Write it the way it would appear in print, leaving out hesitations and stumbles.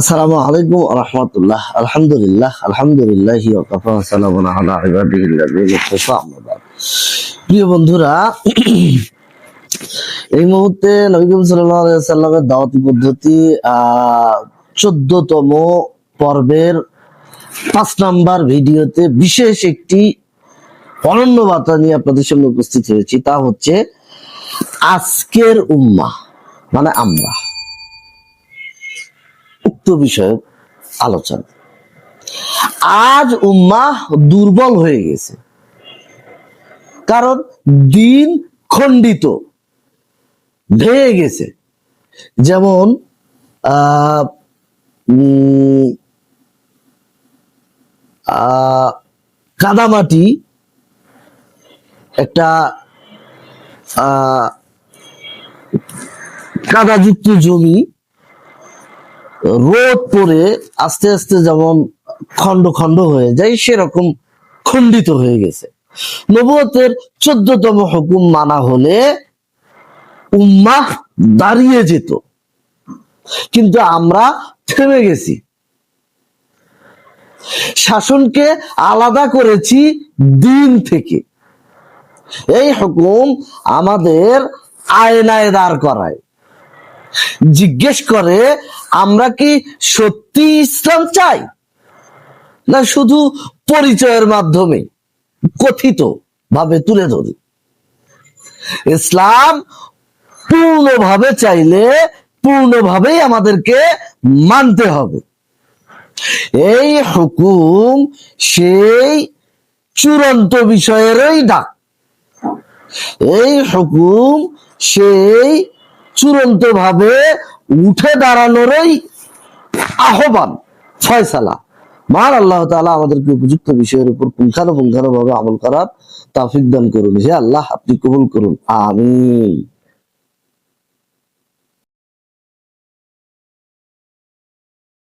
আসসালামু আলাইকুম ওয়া রাহমাতুল্লাহ। আলহামদুলিল্লাহ আলহামদুলিল্লাহি ওয়া কাফা ওয়া সালামুন আলা ইবাদিহিল্লাযিনা ইসতাফা। আম্মা বাদ। প্রিয় বন্ধুরা, এই মুহূর্তে নবী করিম সাল্লাল্লাহু আলাইহি ওয়াসাল্লামের দাওয়াতি পদ্ধতি 14তম পর্বের 5 নাম্বার ভিডিওতে বিশেষ একটি অনন্য বার্তা নিয়ে আপনাদের সামনে উপস্থিত হয়েছি। তা হচ্ছে আজকের উম্মাহ মানে আমরা, উক্ত বিষয়ক আলোচনা। আজ উম্মাহ দুর্বল হয়ে গেছে, কারণ দিন খণ্ডিত ভেঙে গেছে। যেমন কাদামাটি একটা কাদাযুক্ত জমি, রোদ পড়ে আস্তে আস্তে যেমন খন্ড খন্ড হয়ে যায়, সেরকম খণ্ডিত হয়ে গেছে। নবুয়তের 14তম হুকুম মানা হলে উম্মাহ দাঁড়িয়ে যেত, কিন্তু আমরা থেমে গেছি। শাসনকে আলাদা করেছি দিন থেকে। এই হুকুম আমাদের আয়নায় দাঁড় করায়, জিজ্ঞেস করে আমরা কি সত্যি ইসলাম চাই, না শুধু পরিচয়ের মাধ্যমে কথিত ভাবে তুলে ধরি। ইসলাম পূর্ণভাবে চাইলে পূর্ণভাবেই আমাদেরকে মানতে হবে। এই হুকুম সেই চূড়ান্ত বিষয়েরই ডাক, এই হুকুম সেই চূড়ান্ত ভাবে উঠে দাঁড়ানোরই আহ্বান, ফয়সালা। মহান আল্লাহ তাআলা আমাদেরকে উপযুক্ত বিষয়ের উপর পুঙ্খানুপুঙ্খানুভাবে আমল করার তৌফিক দান করুন। হে আল্লাহ, আপনি কবুল করুন, আমিন।